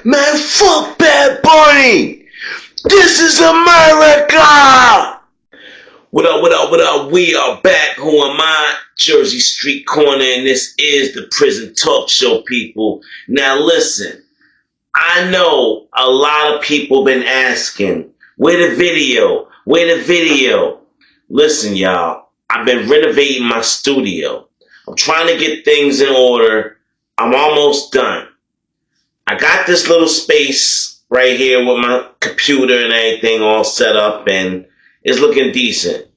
Man, fuck Bad Bunny! This is America! What up, what up, what up? We are back. Who am I? Jersey Street Corner, and this is the Prison Talk Show, people. Now listen, I know a lot of people been asking, where the video? Where the video? Listen, y'all, I've been renovating my studio. I'm trying to get things in order. I'm almost done. I got this little space right here with my computer and everything all set up, and it's looking decent.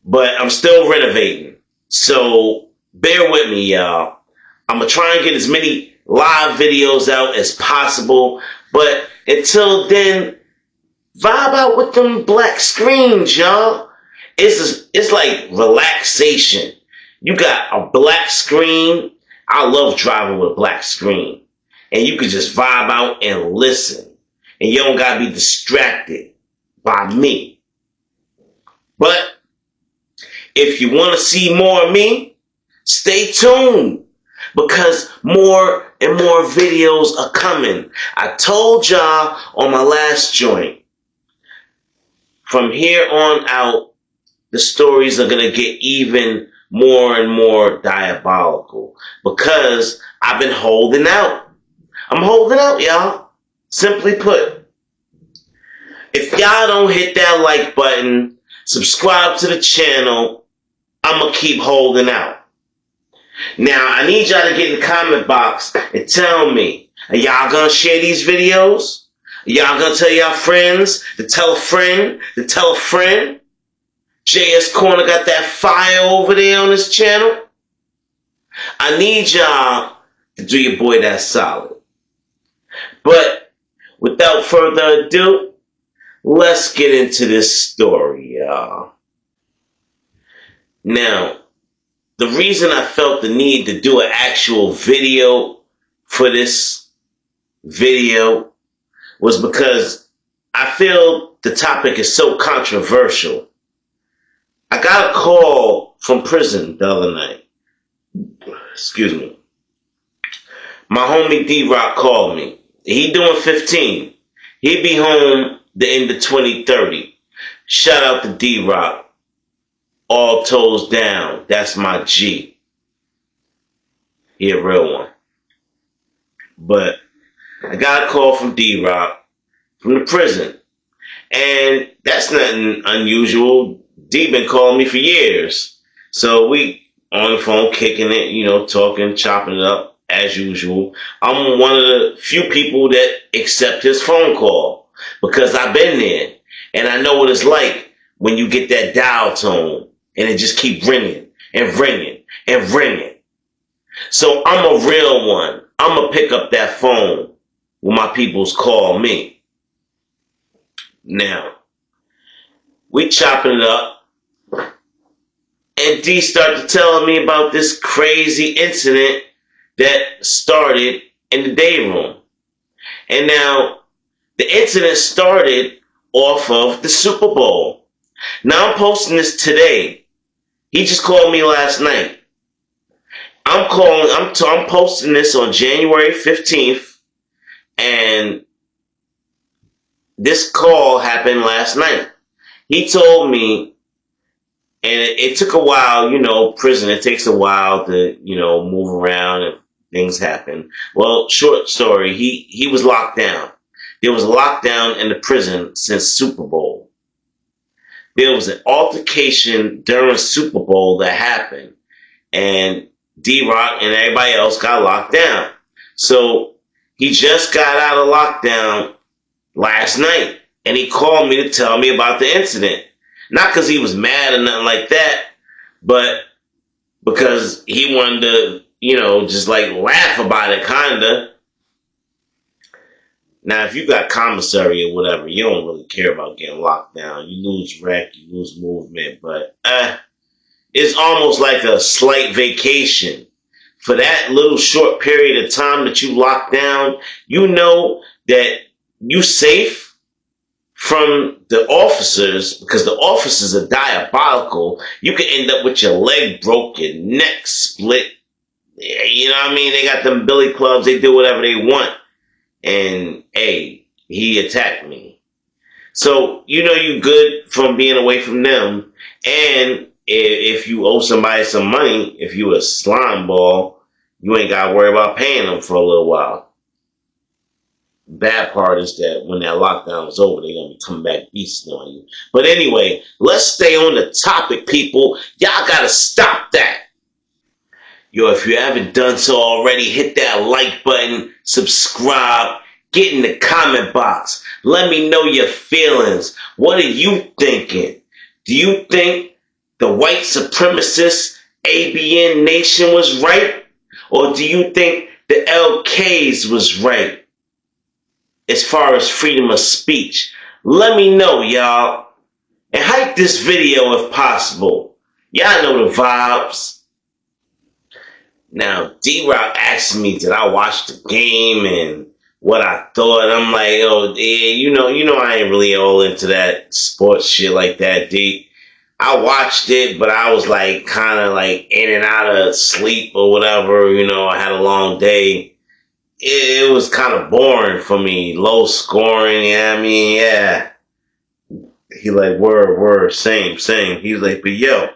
But I'm still renovating. So bear with me, y'all. I'm going to try and get as many live videos out as possible. But until then, vibe out with them black screens, y'all. It's like relaxation. You got a black screen. I love driving with a black screen. And you can just vibe out and listen. And you don't got to be distracted by me. But if you want to see more of me, stay tuned. Because more and more videos are coming. I told y'all on my last joint. From here on out, the stories are going to get even more and more diabolical. Because I've been holding out. I'm holding out, y'all. Simply put. If y'all don't hit that like button, subscribe to the channel, I'm going to keep holding out. Now, I need y'all to get in the comment box and tell me, are y'all going to share these videos? Are y'all going to tell y'all friends to tell a friend to tell a friend? JS Corner got that fire over there on this channel. I need y'all to do your boy that solid. But without further ado, let's get into this story, y'all. Now, the reason I felt the need to do an actual video for this video was because I feel the topic is so controversial. I got a call from prison the other night. Excuse me. My homie D-Rock called me. He doing 15. He'll be home the end of 2030. Shout out to D-Rock. All toes down. That's my G. He a real one. But I got a call from D-Rock from the prison. And that's nothing unusual. D been calling me for years. So we on the phone kicking it, talking, chopping it up. As usual, I'm one of the few people that accept his phone call because I've been there and I know what it's like when you get that dial tone and it just keep ringing and ringing and ringing. So I'm a real one. I'm going to pick up that phone when my peoples call me. Now, we chopping it up and D started telling me about this crazy incident that started in the day room. And now, the incident started off of the Super Bowl. Now I'm posting this today. He just called me last night. I'm posting this on January 15th. And this call happened last night. He told me, and it took a while, prison, it takes a while to, move around and things happen. Well, short story, he was locked down. There was a lockdown in the prison since Super Bowl. There was an altercation during Super Bowl that happened. And D-Rock and everybody else got locked down. So he just got out of lockdown last night. And he called me to tell me about the incident. Not because he was mad or nothing like that, but because he wanted to, just like laugh about it, kinda. Now, if you got commissary or whatever, you don't really care about getting locked down. You lose rec, you lose movement, but it's almost like a slight vacation. For that little short period of time that you locked down, you know that you safe from the officers, because the officers are diabolical. You could end up with your leg broke, your neck split. You know what I mean? They got them billy clubs. They do whatever they want. and hey, he attacked me. So you know you good from being away from them, and if you owe somebody some money, if you a slime ball, you ain't gotta worry about paying them for a little while. Bad part is that when that lockdown is over, they're gonna be coming back beasting on you. But anyway, let's stay on the topic, people. Y'all gotta stop that. Yo, if you haven't done so already, hit that like button, subscribe, get in the comment box. Let me know your feelings. What are you thinking? Do you think the white supremacist ABN nation was right? Or do you think the LKs was right as far as freedom of speech? Let me know, y'all. And hype this video if possible. Y'all know the vibes. Now, D-Rock asked me, did I watch the game and what I thought? I'm like, oh, yeah, you know, I ain't really all into that sports shit like that, D. I watched it, but I was like, kind of like in and out of sleep or whatever. I had a long day. It was kind of boring for me. Low scoring, yeah. He like, word, same. He's like, but yo,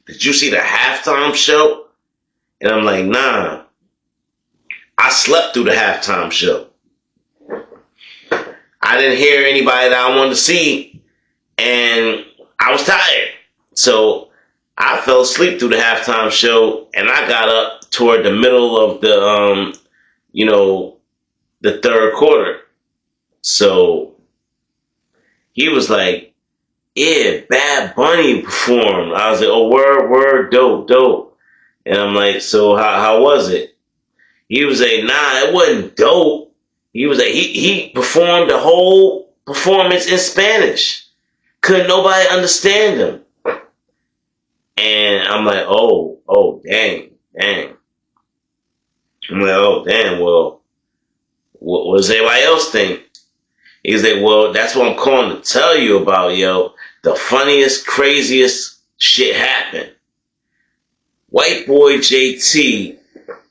did you see the halftime show? And I'm like, nah. I slept through the halftime show. I didn't hear anybody that I wanted to see, and I was tired. So I fell asleep through the halftime show, and I got up toward the middle of the, the third quarter. So he was like, yeah, Bad Bunny performed. I was like, oh, word, dope. And I'm like, so how was it? He was like, nah, it wasn't dope. He was like, he performed the whole performance in Spanish. Couldn't nobody understand him. And I'm like, oh, dang. I'm like, oh, damn, well, what does everybody else think? He's like, well, that's what I'm calling to tell you about, yo. The funniest, craziest shit happened. White boy JT,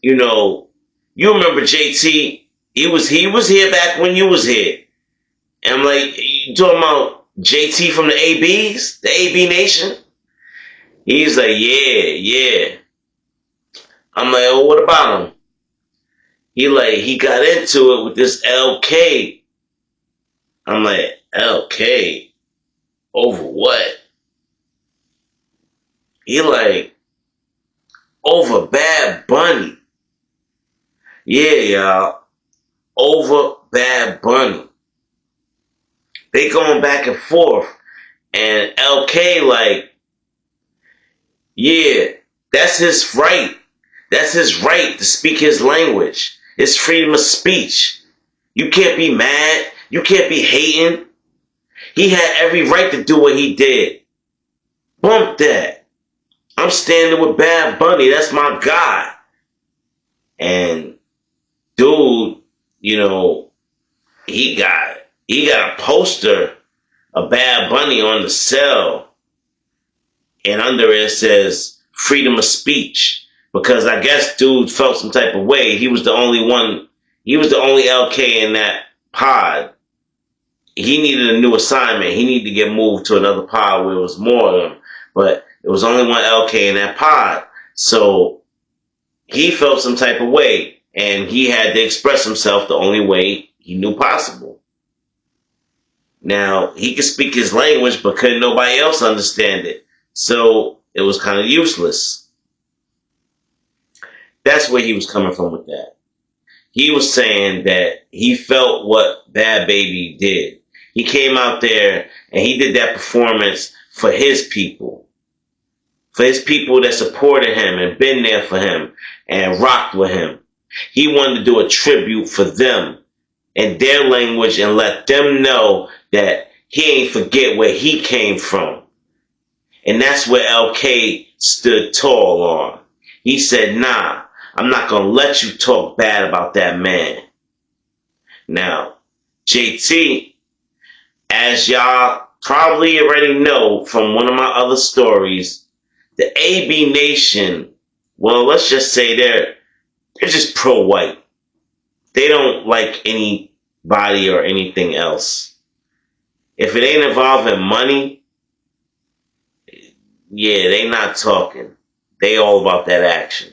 you remember JT, he was here back when you was here. And I'm like, you talking about JT from the ABs? The AB Nation? He's like, yeah. I'm like, oh, what about him? He got into it with this LK. I'm like, LK? Over what? He like, over Bad Bunny. Yeah, y'all. Over Bad Bunny. They going back and forth. And LK like, yeah, that's his right. That's his right to speak his language. It's freedom of speech. You can't be mad. You can't be hating. He had every right to do what he did. Bump that. I'm standing with Bad Bunny. That's my guy. And dude, he got a poster of Bad Bunny on the cell, and under it says freedom of speech. Because I guess dude felt some type of way. He was the only one. He was the only LK in that pod. He needed a new assignment. He needed to get moved to another pod where it was more of them. But there was only one LK in that pod. So he felt some type of way. And he had to express himself the only way he knew possible. Now, he could speak his language, but couldn't nobody else understand it. So it was kind of useless. That's where he was coming from with that. He was saying that he felt what Bad Baby did. He came out there and he did that performance for his people. For his people that supported him and been there for him and rocked with him. He wanted to do a tribute for them in their language and let them know that he ain't forget where he came from. And that's where LK stood tall on. He said, nah, I'm not going to let you talk bad about that man. Now, JT, as y'all probably already know from one of my other stories, the AB Nation, well, let's just say they're just pro-white. They don't like anybody or anything else. If it ain't involving money, yeah, they not talking. They all about that action.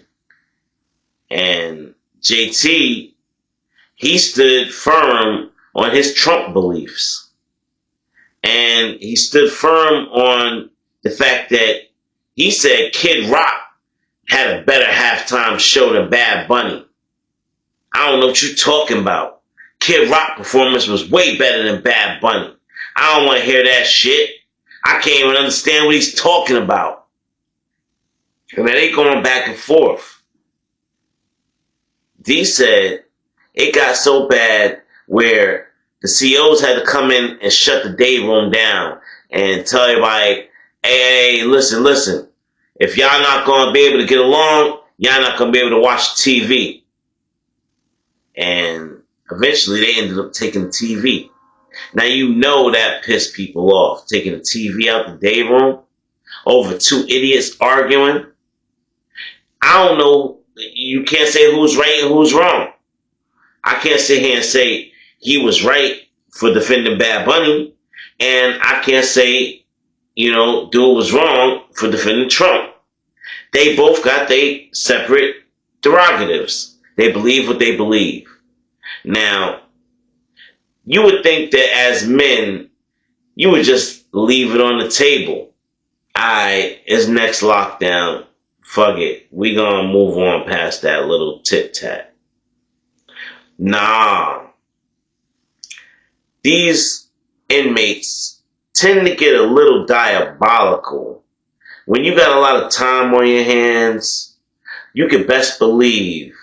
And JT, he stood firm on his Trump beliefs. And he stood firm on the fact that he said Kid Rock had a better halftime show than Bad Bunny. I don't know what you're talking about. Kid Rock performance was way better than Bad Bunny. I don't want to hear that shit. I can't even understand what he's talking about. And they going back and forth. D said it got so bad where the CEOs had to come in and shut the day room down and tell everybody, hey, listen. If y'all not going to be able to get along, y'all not going to be able to watch TV. And eventually they ended up taking the TV. Now you know that pissed people off, taking the TV out the day room over two idiots arguing. I don't know. You can't say who's right and who's wrong. I can't sit here and say he was right for defending Bad Bunny, and I can't say, dude was wrong for defending Trump. They both got their separate derogatives. They believe what they believe. Now, you would think that as men, you would just leave it on the table. Alright, it's next lockdown. Fuck it. We gonna move on past that little tit-tat. Nah. These inmates tend to get a little diabolical. When you got a lot of time on your hands, you can best believe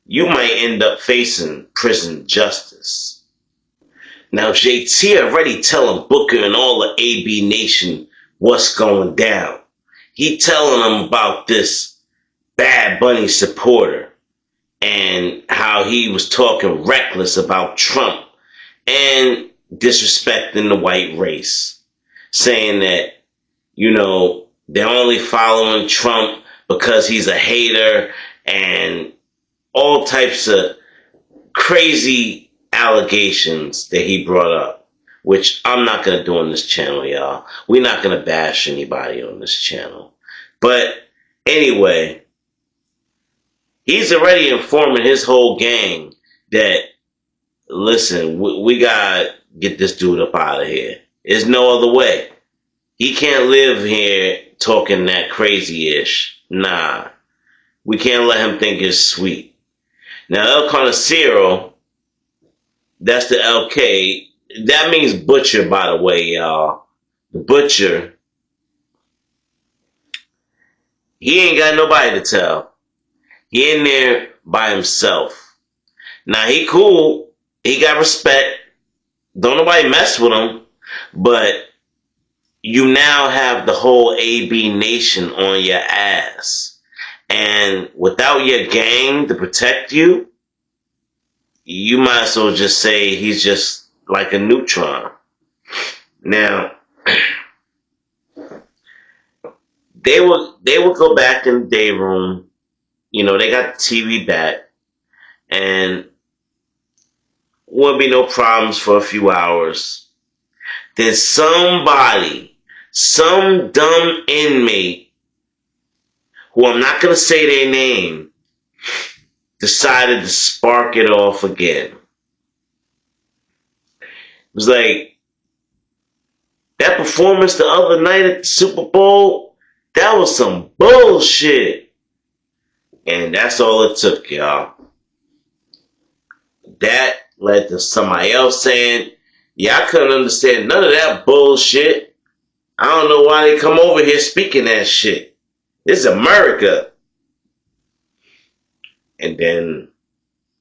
you might end up facing prison justice. Now, JT already telling Booker and all the AB Nation what's going down. He telling them about this Bad Bunny supporter and how he was talking reckless about Trump and disrespecting the white race. Saying that, they're only following Trump because he's a hater and all types of crazy allegations that he brought up, which I'm not going to do on this channel, y'all. We're not going to bash anybody on this channel. But anyway, he's already informing his whole gang that, listen, we got to get this dude up out of here. There's no other way. He can't live here talking that crazy-ish. Nah. We can't let him think it's sweet. Now, El Conocero, that's the LK. That means butcher, by the way, y'all. The butcher, he ain't got nobody to tell. He in there by himself. Now, he cool. He got respect. Don't nobody mess with him. But you now have the whole AB Nation on your ass. And without your gang to protect you, you might as well just say he's just like a neutron. Now, they will go back in the day room. They got the TV back. And won't be no problems for a few hours. Then some dumb inmate, who I'm not going to say their name, decided to spark it off again. It was like, that performance the other night at the Super Bowl, that was some bullshit. And that's all it took, y'all. That led to somebody else saying, yeah, I couldn't understand none of that bullshit. I don't know why they come over here speaking that shit. This is America. And then,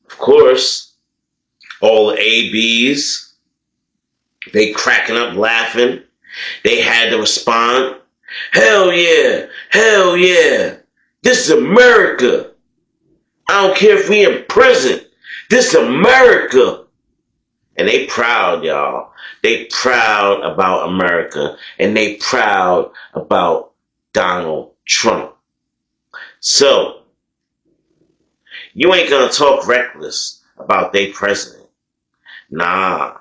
of course, all the ABs, they cracking up laughing. They had to respond, hell yeah, this is America. I don't care if we in prison. This is America. And they proud, y'all. They proud about America. And they proud about Donald Trump. So, You ain't gonna talk reckless about their president. Nah,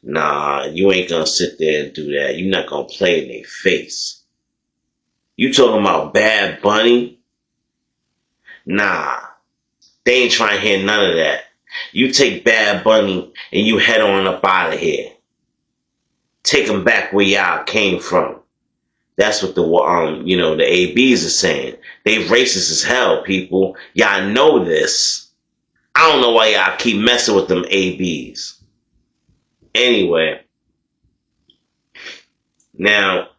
you ain't gonna sit there and do that. You're not gonna play in their face. You talking about Bad Bunny? Nah, they ain't trying to hear none of that. You take Bad Bunny and you head on up out of here. Take them back where y'all came from. That's what the ABs are saying. They racist as hell, people. Y'all know this. I don't know why y'all keep messing with them ABs. Anyway, now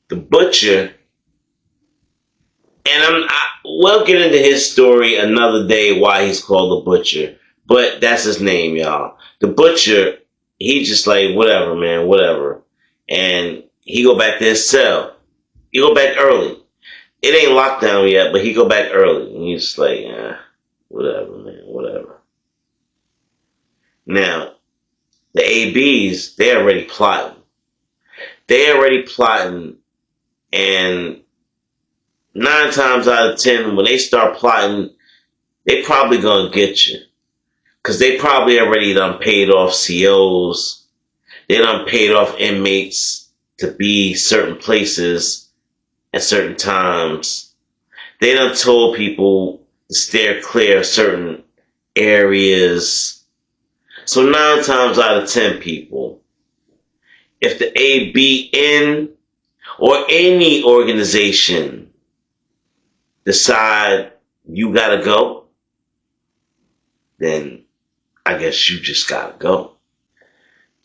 the butcher, and we'll get into his story another day why he's called the butcher, but that's his name, y'all. The butcher, he just like whatever, man, whatever, and he go back to his cell. He go back early. It ain't lockdown yet, but he go back early, and he's just like, whatever, man, whatever. Now, the ABs, they're already plotting. And 9 times out of 10, when they start plotting, they probably gonna get you. Because they probably already done paid off COs. They done paid off inmates to be certain places at certain times. They done told people to steer clear of certain areas. So 9 times out of 10 people, if the ABN or any organization decide you gotta go, then I guess you just gotta go.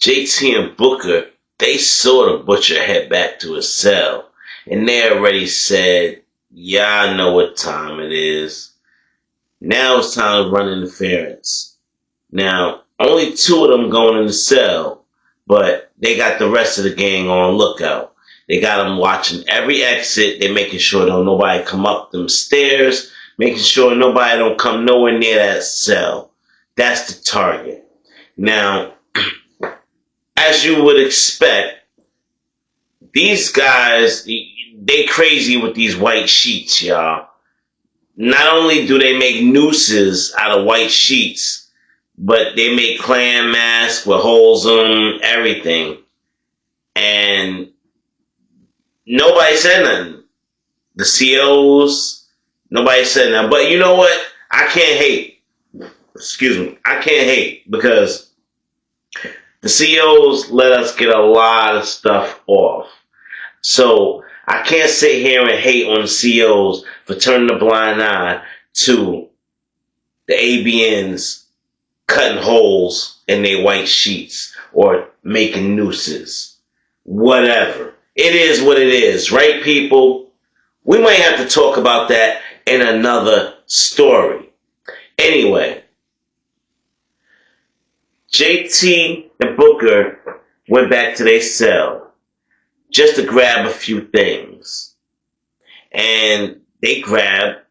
JT and Booker, they saw the butcher head back to his cell, and they already said, yeah, I know what time it is. Now it's time to run interference. Now, only 2 of them going in the cell, but they got the rest of the gang on lookout. They got them watching every exit. They making sure don't nobody come up them stairs, making sure nobody don't come nowhere near that cell. That's the target. Now, as you would expect, these guys, they crazy with these white sheets, y'all. Not only do they make nooses out of white sheets, but they make clan masks with holes in them, everything. And nobody said nothing. The COs, nobody said nothing. But you know what? I can't hate. Excuse me. I can't hate because the COs let us get a lot of stuff off. So I can't sit here and hate on the COs for turning a blind eye to the ABNs cutting holes in their white sheets or making nooses. Whatever. It is what it is, right, people? We might have to talk about that in another story. Anyway, JT and Booker went back to their cell just to grab a few things. And they grabbed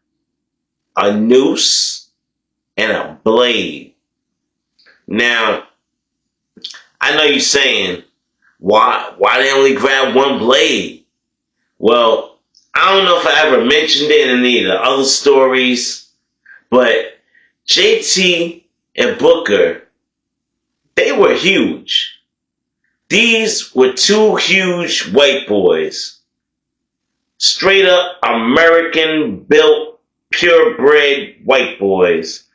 a noose and a blade. Now, I know you're saying, why they only grab one blade? Well, I don't know if I ever mentioned it in any of the other stories, but JT and Booker, they were huge. These were 2 huge white boys. Straight up American built, purebred white boys.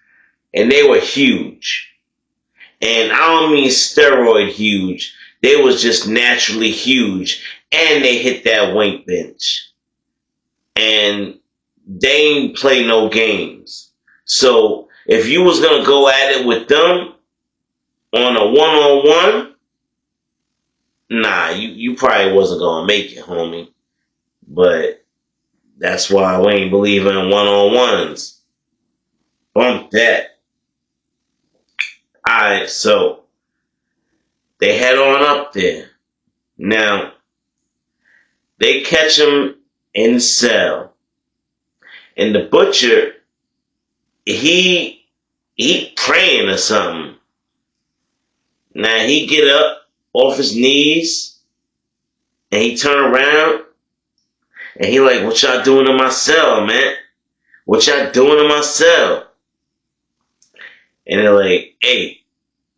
And they were huge. And I don't mean steroid huge. They was just naturally huge. And they hit that weight bench. And they ain't play no games. So if you was going to go at it with them on a one-on-one, nah, you probably wasn't going to make it, homie. But that's why we ain't believing in one-on-ones. Bump that. Alright, so they head on up there. Now, they catch him in the cell. And the butcher, he praying or something. Now, he get up off his knees and he turn around and he like, what y'all doing in my cell, man? What y'all doing in my cell? And they're like, hey,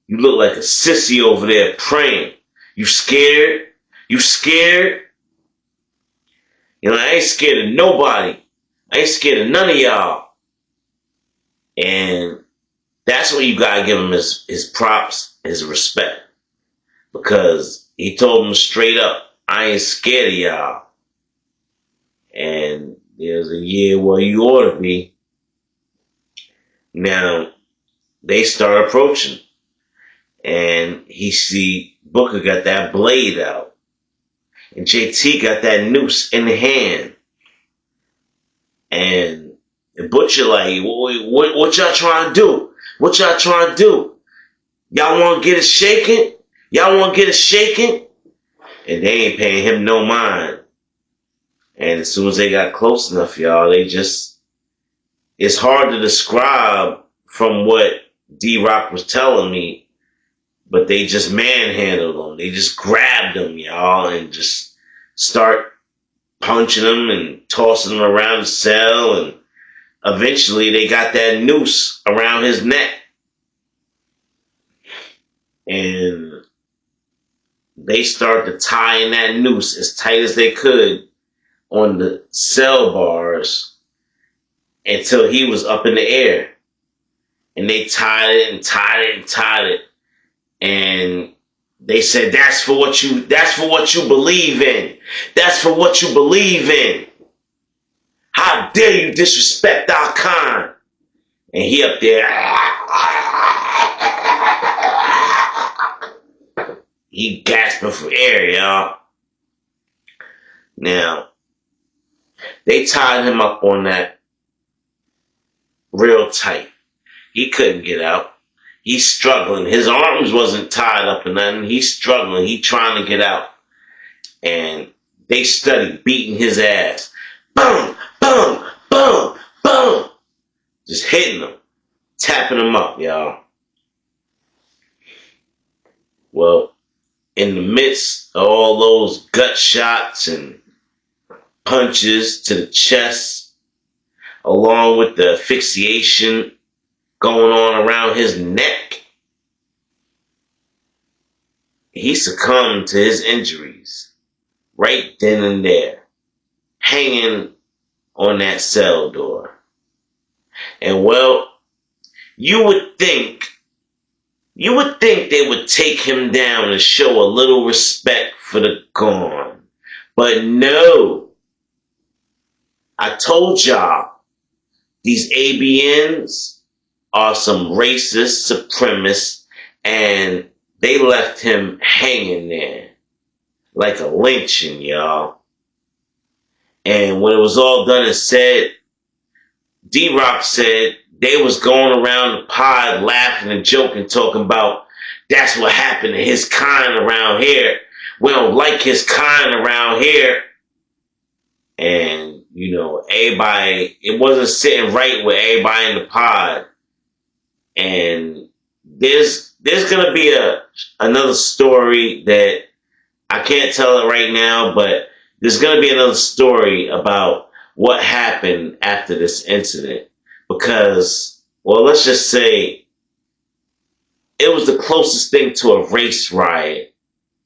you look like a sissy over there praying. You scared? You scared? You know, I ain't scared of nobody. I ain't scared of none of y'all. And that's what you gotta give him his props, his respect. Because he told him straight up, I ain't scared of y'all. And there's a yeah, well, you ought to be. Now, they start approaching. And he see Booker got that blade out. And JT got that noose in the hand. And the Butcher like, what y'all trying to do? What y'all trying to do? Y'all want to get it shaken? Y'all want to get it shaken? And they ain't paying him no mind. And as soon as they got close enough, y'all, they just, it's hard to describe from what D-Rock was telling me, but they just manhandled them. They just grabbed them, y'all, and just start punching them and tossing them around the cell. And eventually they got that noose around his neck. And they started to tie in that noose as tight as they could on the cell bars until he was up in the air. And they tied it and tied it and tied it. And they said, that's for what you believe in. That's for what you believe in. How dare you disrespect our kind? And he up there, he gasping for air, y'all. Now, they tied him up on that real tight. He couldn't get out. He's struggling. His arms wasn't tied up or nothing. He's struggling. He's trying to get out. And they studied beating his ass. Boom, boom, boom, boom. Just hitting him. Tapping him up, y'all. Well, in the midst of all those gut shots and punches to the chest, along with the asphyxiation going on around his neck, he succumbed to his injuries right then and there, hanging on that cell door. And well, you would think they would take him down and show a little respect for the gone. But no. I told y'all, these ABNs are some racist supremacists, and they left him hanging there like a lynching, y'all. And when it was all done and said, D-Rock said they was going around the pod laughing and joking, talking about that's what happened to his kind around here. We don't like his kind around here. And, you know, everybody, it wasn't sitting right with everybody in the pod. And there's going to be another story that I can't tell it right now, but there's going to be another story about what happened after this incident. Because, well, let's just say it was the closest thing to a race riot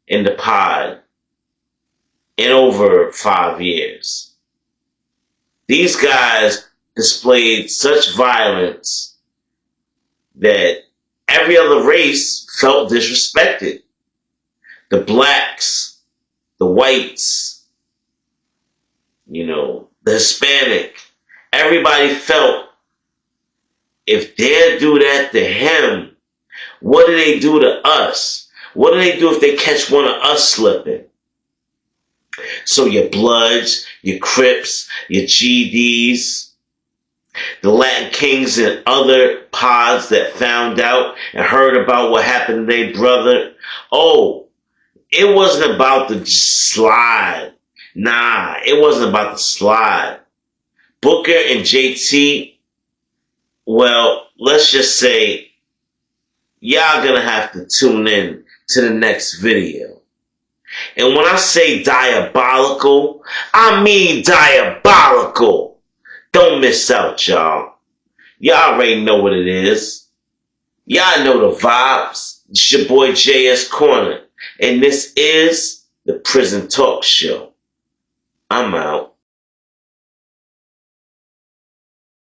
in the pod in over 5 years. These guys displayed such violence that every other race felt disrespected. The blacks, the whites, you know, the Hispanic, everybody felt if they do that to him, what do they do to us? What do they do if they catch one of us slipping? So your Bloods, your Crips, your GDs, the Latin Kings and other pods that found out and heard about what happened to their brother. Oh, it wasn't about the slide. Nah, it wasn't about the slide. Booker and JT, well, let's just say y'all gonna have to tune in to the next video. And when I say diabolical, I mean diabolical. Don't miss out, y'all. Y'all already know what it is. Y'all know the vibes. It's your boy JS Corner. And this is the Prison Talk Show. I'm out.